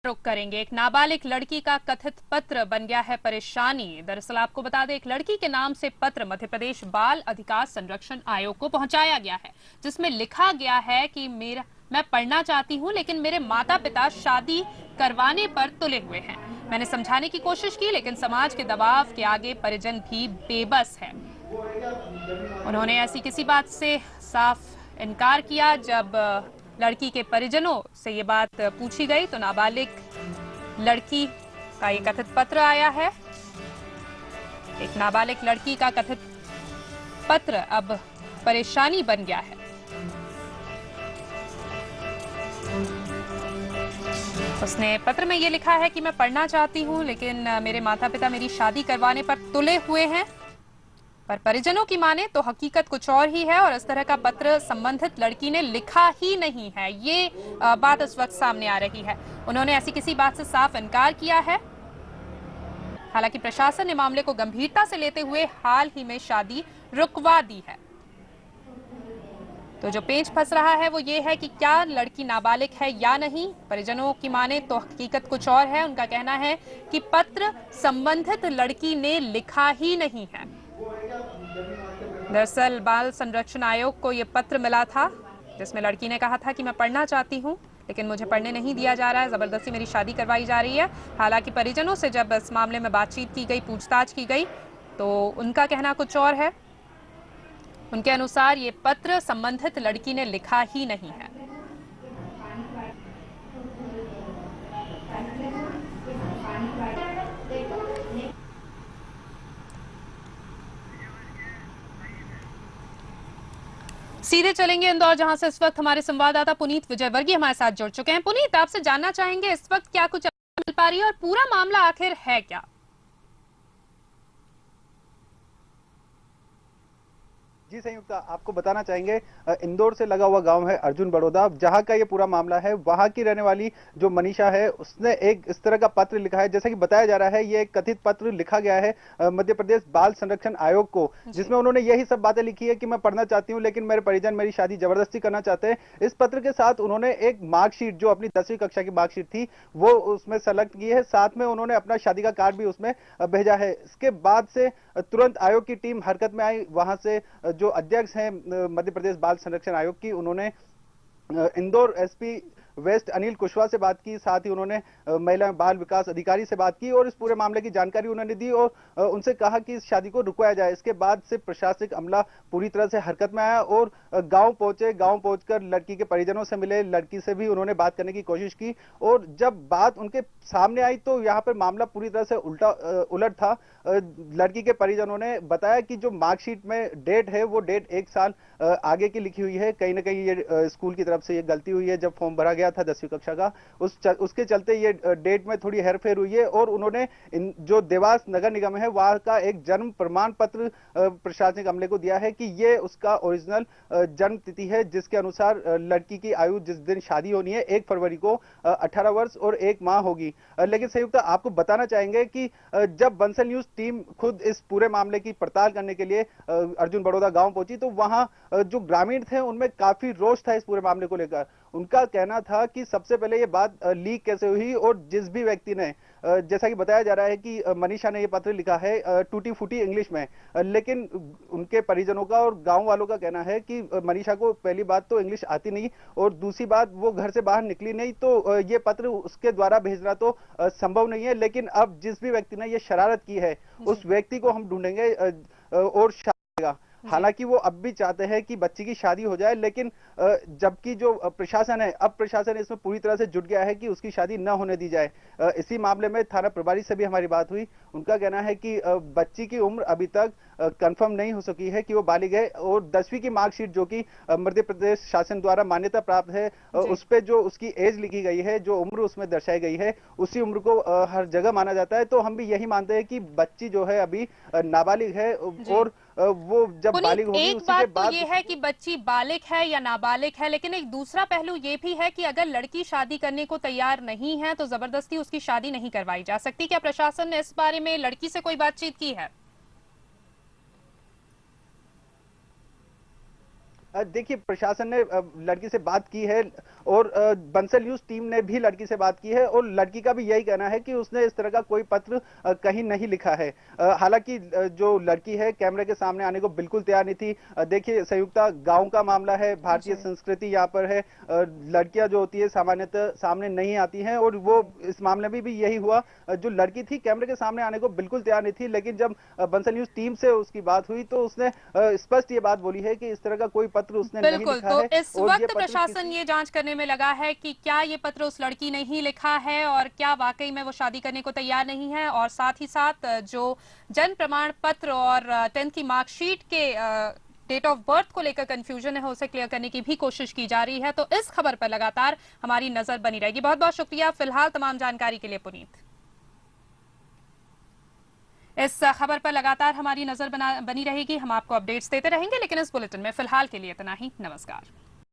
रुक करेंगे। एक नाबालिग लड़की का कथित पत्र बन गया है परेशानी। दरअसल आपको बता दें, एक लड़की के नाम से पत्र मध्य प्रदेश बाल अधिकार संरक्षण आयोग को पहुंचाया गया है, जिसमें लिखा गया है कि मैं पढ़ना चाहती हूं, लेकिन मेरे माता पिता शादी करवाने पर तुले हुए हैं। मैंने समझाने की कोशिश की, लेकिन समाज के दबाव के आगे परिजन भी बेबस है। उन्होंने ऐसी किसी बात से साफ इनकार किया। जब लड़की के परिजनों से ये बात पूछी गई तो नाबालिग लड़की का ये कथित पत्र आया है। एक नाबालिग लड़की का कथित पत्र अब परेशानी बन गया है। उसने पत्र में ये लिखा है कि मैं पढ़ना चाहती हूं, लेकिन मेरे माता पिता मेरी शादी करवाने पर तुले हुए हैं। पर परिजनों की माने तो हकीकत कुछ और ही है और इस तरह का पत्र संबंधित लड़की ने लिखा ही नहीं है। ये बात इस वक्त सामने आ रही है। उन्होंने ऐसी किसी बात से साफ इनकार किया है। हालांकि प्रशासन ने मामले को गंभीरता से लेते हुए हाल ही में शादी रुकवा दी है। तो जो पेच फंस रहा है वो ये है कि क्या लड़की नाबालिग है या नहीं। परिजनों की माने तो हकीकत कुछ और है। उनका कहना है कि पत्र संबंधित लड़की ने लिखा ही नहीं है। दरअसल बाल संरक्षण आयोग को यह पत्र मिला था, जिसमें लड़की ने कहा था कि मैं पढ़ना चाहती हूं, लेकिन मुझे पढ़ने नहीं दिया जा रहा है, जबरदस्ती मेरी शादी करवाई जा रही है। हालांकि परिजनों से जब इस मामले में बातचीत की गई, पूछताछ की गई, तो उनका कहना कुछ और है। उनके अनुसार ये पत्र संबंधित लड़की ने लिखा ही नहीं है। सीधे चलेंगे इंदौर, जहां से इस वक्त हमारे संवाददाता पुनीत विजयवर्गीय हमारे साथ जुड़ चुके हैं। पुनीत, आपसे जानना चाहेंगे इस वक्त क्या कुछ मिल पा रही है और पूरा मामला आखिर है क्या? जी संयुक्त, आपको बताना चाहेंगे इंदौर से लगा हुआ गांव है अर्जुन बड़ौदा, जहां का ये पूरा मामला है। वहां की रहने वाली जो मनीषा है, उसने एक इस तरह का पत्र लिखा है। जैसा कि बताया जा रहा है, ये एक कथित पत्र लिखा गया है मध्य प्रदेश बाल संरक्षण आयोग को, जिसमें उन्होंने यही सब बातें लिखी है कि मैं पढ़ना चाहती हूँ, लेकिन मेरे परिजन मेरी शादी जबरदस्ती करना चाहते हैं। इस पत्र के साथ उन्होंने एक मार्कशीट, जो अपनी 10वीं कक्षा की मार्कशीट थी, वो उसमें संलग्न की है। साथ में उन्होंने अपना शादी का कार्ड भी उसमें भेजा है। इसके बाद से तुरंत आयोग की टीम हरकत में आई। वहां से जो अध्यक्ष हैं मध्य प्रदेश बाल संरक्षण आयोग की, उन्होंने इंदौर एसपी वेस्ट अनिल कुशवाहा से बात की। साथ ही उन्होंने महिला बाल विकास अधिकारी से बात की और इस पूरे मामले की जानकारी उन्होंने दी और उनसे कहा कि इस शादी को रुकवाया जाए। इसके बाद से प्रशासनिक अमला पूरी तरह से हरकत में आया और गांव पहुंचे। गांव पहुंचकर लड़की के परिजनों से मिले, लड़की से भी उन्होंने बात करने की कोशिश की और जब बात उनके सामने आई तो यहाँ पर मामला पूरी तरह से उलट था। लड़की के परिजनों ने बताया कि जो मार्कशीट में डेट है, वो डेट 1 साल आगे की लिखी हुई है। कहीं ना कहीं ये स्कूल की तरफ से ये गलती हुई है। जब फॉर्म भरा गया था 10वीं कक्षा का, उसके चलते ये डेट में थोड़ी हेरफेर हुई है और उन्होंने जो देवास नगर निगम है, वहां का एक जन्म प्रमाण पत्र प्रशासनिक अमले को दिया है कि ये उसका ओरिजिनल जन्म तिथि है, जिसके अनुसार लड़की की आयु जिस दिन शादी होनी है 1 फरवरी को 18 वर्ष और 1 माह होगी। लेकिन संयुक्त, आपको बताना चाहेंगे कि जब बंसल न्यूज टीम खुद इस पूरे मामले की पड़ताल करने के लिए अर्जुन बड़ौदा गांव पहुंची, तो वहां जो ग्रामीण थे उनमें काफी रोष था इस पूरे मामले को लेकर। उनका कहना था कि सबसे पहले ये बात लीक कैसे हुई और जिस भी व्यक्ति ने, जैसा कि बताया जा रहा है कि मनीषा ने ये पत्र लिखा है टूटी फूटी इंग्लिश में, लेकिन उनके परिजनों का और गांव वालों का कहना है कि मनीषा को पहली बात तो इंग्लिश आती नहीं और दूसरी बात वो घर से बाहर निकली नहीं, तो ये पत्र उसके द्वारा भेजना तो संभव नहीं है। लेकिन अब जिस भी व्यक्ति ने ये शरारत की है, उस व्यक्ति को हम ढूंढेंगे और हालांकि वो अब भी चाहते हैं कि बच्ची की शादी हो जाए, लेकिन जबकि जो प्रशासन है, अब प्रशासन इसमें पूरी तरह से जुट गया है कि उसकी शादी न होने दी जाए। इसी मामले में थाना प्रभारी से भी हमारी बात हुई। उनका कहना है कि बच्ची की उम्र अभी तक कंफर्म नहीं हो सकी है कि वो बालिग है और 10वीं की मार्कशीट, जो कि मध्य प्रदेश शासन द्वारा मान्यता प्राप्त है, उस पे जो उसकी एज लिखी गई है, जो उम्र उसमें दर्शाई गई है, उसी उम्र को हर जगह माना जाता है। तो हम भी यही मानते हैं कि बच्ची जो है अभी नाबालिग है और वो जब बालिग होगी एक उसी के बात तो बाद ये है कि बच्ची बालिग है या नाबालिग है, लेकिन एक दूसरा पहलू ये भी है कि अगर लड़की शादी करने को तैयार नहीं है तो जबरदस्ती उसकी शादी नहीं करवाई जा सकती। क्या प्रशासन ने इस बारे में लड़की से कोई बातचीत की है? देखिए, प्रशासन ने लड़की से बात की है और बंसल न्यूज टीम ने भी लड़की से बात की है और लड़की का भी यही कहना है कि उसने इस तरह का कोई पत्र कहीं नहीं लिखा है। हालांकि जो लड़की है कैमरे के सामने आने को बिल्कुल तैयार नहीं थी। देखिए संयुक्ता, गांव का मामला है, भारतीय जी। संस्कृति यहाँ पर है। लड़कियां जो होती है सामान्यतः सामने नहीं आती हैं और वो इस मामले में भी यही हुआ। जो लड़की थी कैमरे के सामने आने को बिल्कुल तैयार नहीं थी, लेकिन जब बंसल न्यूज टीम से उसकी बात हुई तो उसने स्पष्ट ये बात बोली है कि इस तरह का कोई पत्र उसने नहीं बिल्कुल, लिखा तो है इस और ये वक्त पत्र प्रशासन किसी ये जांच करने में लगा है कि क्या ये पत्र उस लड़की ने ही लिखा है और क्या वाकई में वो शादी करने को तैयार नहीं है, और साथ ही साथ जो जन्म प्रमाण पत्र और 10th की मार्कशीट के डेट ऑफ बर्थ को लेकर कंफ्यूजन है उसे क्लियर करने की भी कोशिश की जा रही है। तो इस खबर पर लगातार हमारी नजर बनी रहेगी। बहुत बहुत शुक्रिया फिलहाल तमाम जानकारी के लिए पुनीत। इस खबर पर लगातार हमारी नजर बनी रहेगी, हम आपको अपडेट्स देते रहेंगे, लेकिन इस बुलेटिन में फिलहाल के लिए इतना ही। नमस्कार।